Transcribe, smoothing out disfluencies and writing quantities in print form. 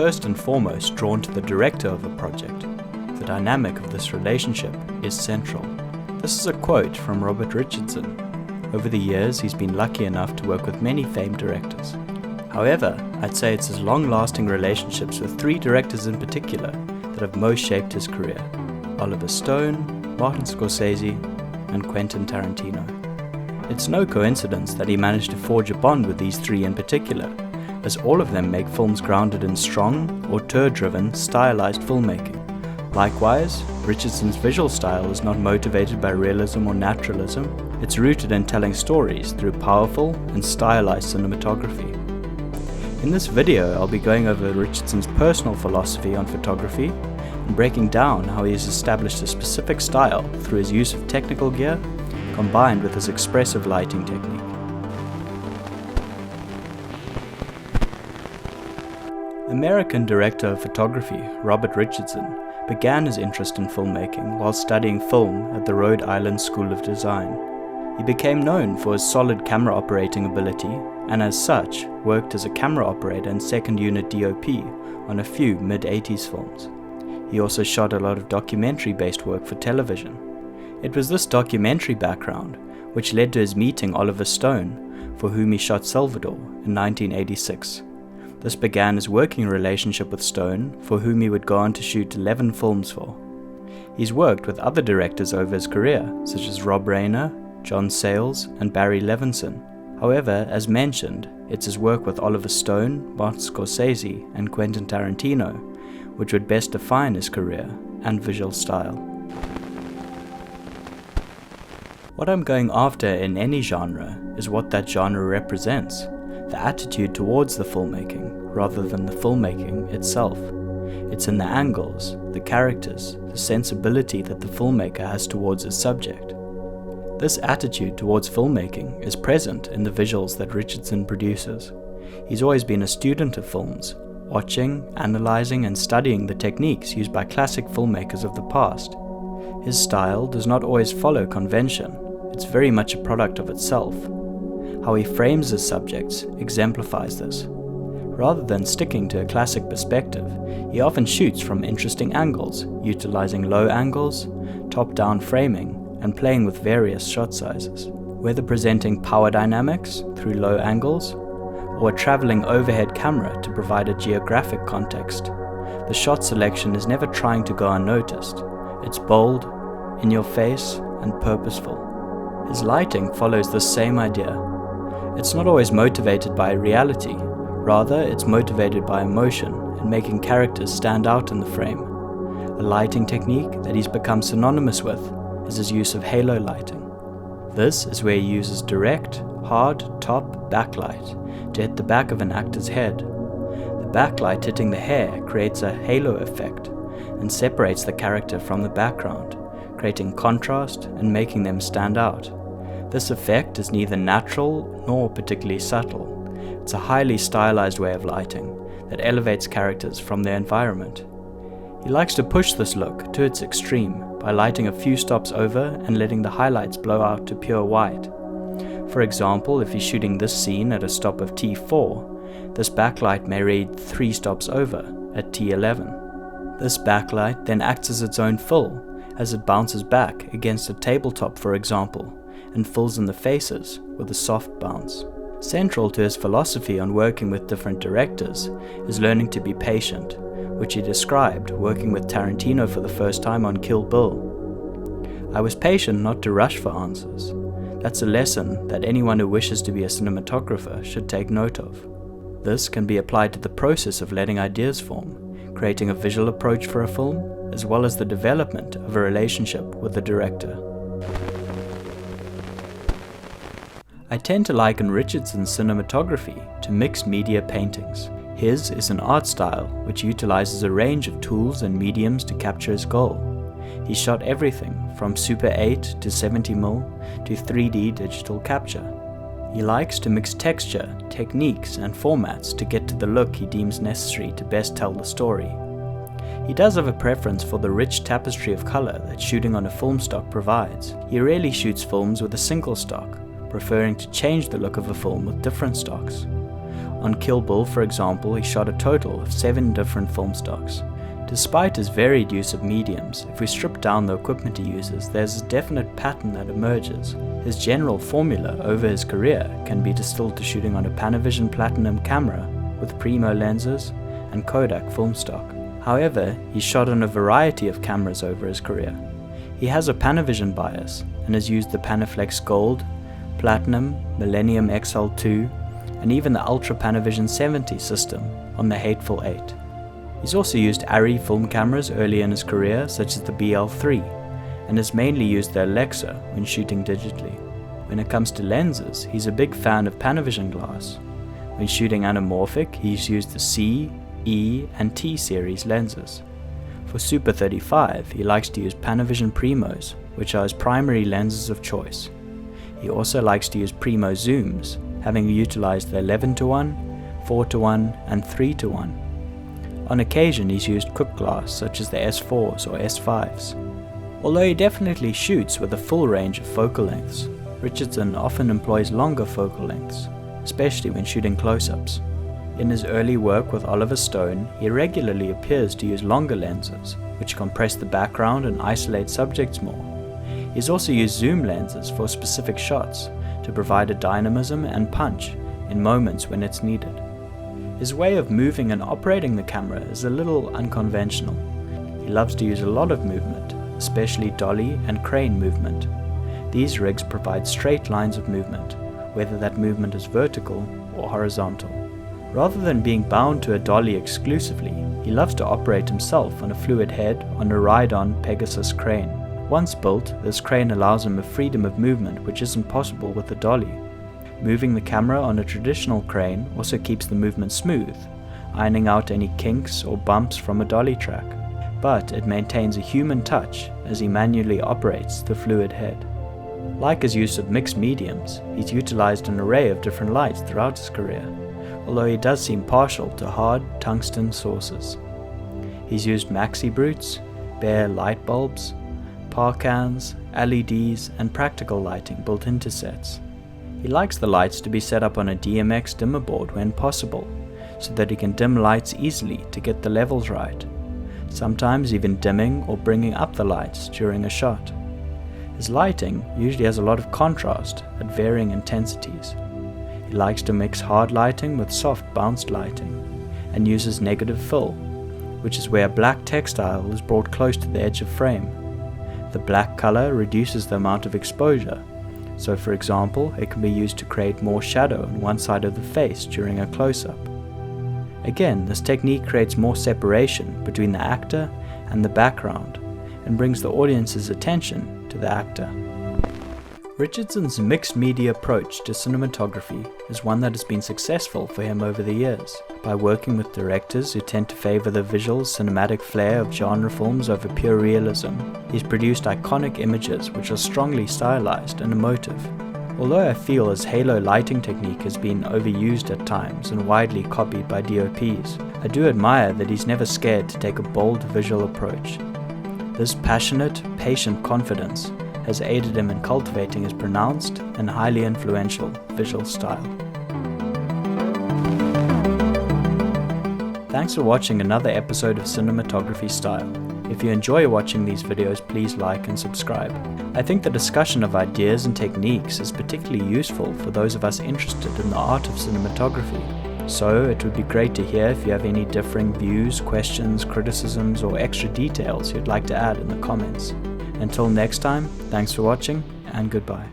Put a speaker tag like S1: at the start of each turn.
S1: first and foremost drawn to the director of a project. The dynamic of this relationship is central. This is a quote from Robert Richardson. Over the years, he's been lucky enough to work with many famed directors. However, I'd say it's his long-lasting relationships with three directors in particular that have most shaped his career: Oliver Stone, Martin Scorsese, and Quentin Tarantino. It's no coincidence that he managed to forge a bond with these three in particular, as all of them make films grounded in strong, auteur-driven, stylized filmmaking. Likewise, Richardson's visual style is not motivated by realism or naturalism. It's rooted in telling stories through powerful and stylized cinematography. In this video, I'll be going over Richardson's personal philosophy on photography and breaking down how he has established a specific style through his use of technical gear combined with his expressive lighting technique. American director of photography Robert Richardson began his interest in filmmaking while studying film at the Rhode Island School of Design. He became known for his solid camera operating ability and as such worked as a camera operator and second unit DOP on a few mid-80s films. He also shot a lot of documentary-based work for television. It was this documentary background which led to his meeting Oliver Stone, for whom he shot Salvador in 1986. This began his working relationship with Stone, for whom he would go on to shoot 11 films for. He's worked with other directors over his career, such as Rob Reiner, John Sayles, and Barry Levinson. However, as mentioned, it's his work with Oliver Stone, Martin Scorsese, and Quentin Tarantino, which would best define his career and visual style. What I'm going after in any genre is what that genre represents, the attitude towards the filmmaking, rather than the filmmaking itself. It's in the angles, the characters, the sensibility that the filmmaker has towards his subject. This attitude towards filmmaking is present in the visuals that Richardson produces. He's always been a student of films, watching, analyzing, and studying the techniques used by classic filmmakers of the past. His style does not always follow convention. It's very much a product of itself. How he frames his subjects exemplifies this. Rather than sticking to a classic perspective, he often shoots from interesting angles, utilizing low angles, top-down framing, and playing with various shot sizes. Whether presenting power dynamics through low angles, or a traveling overhead camera to provide a geographic context, the shot selection is never trying to go unnoticed. It's bold, in your face, and purposeful. His lighting follows the same idea. It's not always motivated by reality, rather it's motivated by emotion and making characters stand out in the frame. A lighting technique that he's become synonymous with is his use of halo lighting. This is where he uses direct, hard, top backlight to hit the back of an actor's head. The backlight hitting the hair creates a halo effect and separates the character from the background, creating contrast and making them stand out. This effect is neither natural nor particularly subtle. It's a highly stylized way of lighting that elevates characters from their environment. He likes to push this look to its extreme by lighting a few stops over and letting the highlights blow out to pure white. For example, if he's shooting this scene at a stop of T4, this backlight may read 3 stops over at T11. This backlight then acts as its own fill as it bounces back against a tabletop, for example, and fills in the faces with a soft bounce. Central to his philosophy on working with different directors is learning to be patient, which he described working with Tarantino for the first time on Kill Bill. I was patient not to rush for answers. That's a lesson that anyone who wishes to be a cinematographer should take note of. This can be applied to the process of letting ideas form, creating a visual approach for a film, as well as the development of a relationship with the director. I tend to liken Richardson's cinematography to mixed media paintings. His is an art style which utilizes a range of tools and mediums to capture his goal. He shot everything from Super 8 to 70mm to 3D digital capture. He likes to mix texture, techniques, and formats to get to the look he deems necessary to best tell the story. He does have a preference for the rich tapestry of color that shooting on a film stock provides. He rarely shoots films with a single stock, preferring to change the look of a film with different stocks. On Kill Bill, for example, he shot a total of 7 different film stocks. Despite his varied use of mediums, if we strip down the equipment he uses, there's a definite pattern that emerges. His general formula over his career can be distilled to shooting on a Panavision Platinum camera with Primo lenses and Kodak film stock. However, he's shot on a variety of cameras over his career. He has a Panavision bias and has used the Panaflex Gold, Platinum, Millennium XL2, and even the Ultra Panavision 70 system on the Hateful Eight. He's also used ARRI film cameras early in his career, such as the BL3, and has mainly used the Alexa when shooting digitally. When it comes to lenses, he's a big fan of Panavision glass. When shooting anamorphic, he's used the C, E, and T series lenses. For Super 35, he likes to use Panavision Primos, which are his primary lenses of choice. He also likes to use Primo zooms, having utilized the 11:1, 4:1, and 3:1. On occasion he's used cook glass such as the S4s or S5s. Although he definitely shoots with a full range of focal lengths, Richardson often employs longer focal lengths, especially when shooting close-ups. In his early work with Oliver Stone, he regularly appears to use longer lenses, which compress the background and isolate subjects more. He's also used zoom lenses for specific shots to provide a dynamism and punch in moments when it's needed. His way of moving and operating the camera is a little unconventional. He loves to use a lot of movement, especially dolly and crane movement. These rigs provide straight lines of movement, whether that movement is vertical or horizontal. Rather than being bound to a dolly exclusively, he loves to operate himself on a fluid head on a ride-on Pegasus crane. Once built, this crane allows him a freedom of movement which isn't possible with a dolly. Moving the camera on a traditional crane also keeps the movement smooth, ironing out any kinks or bumps from a dolly track, but it maintains a human touch as he manually operates the fluid head. Like his use of mixed mediums, he's utilized an array of different lights throughout his career, although he does seem partial to hard tungsten sources. He's used maxi brutes, bare light bulbs, parkans, LEDs, and practical lighting built into sets. He likes the lights to be set up on a DMX dimmer board when possible, so that he can dim lights easily to get the levels right, sometimes even dimming or bringing up the lights during a shot. His lighting usually has a lot of contrast at varying intensities. He likes to mix hard lighting with soft bounced lighting, and uses negative fill, which is where black textile is brought close to the edge of frame. The black color reduces the amount of exposure, so for example, it can be used to create more shadow on one side of the face during a close-up. Again, this technique creates more separation between the actor and the background, and brings the audience's attention to the actor. Richardson's mixed media approach to cinematography is one that has been successful for him over the years. By working with directors who tend to favor the visual, cinematic flair of genre films over pure realism, he's produced iconic images which are strongly stylized and emotive. Although I feel his halo lighting technique has been overused at times and widely copied by DOPs, I do admire that he's never scared to take a bold visual approach. This passionate, patient confidence has aided him in cultivating his pronounced and highly influential visual style. Thanks for watching another episode of Cinematography Style. If you enjoy watching these videos, please like and subscribe. I think the discussion of ideas and techniques is particularly useful for those of us interested in the art of cinematography. So it would be great to hear if you have any differing views, questions, criticisms, or extra details you'd like to add in the comments. Until next time, thanks for watching, and goodbye.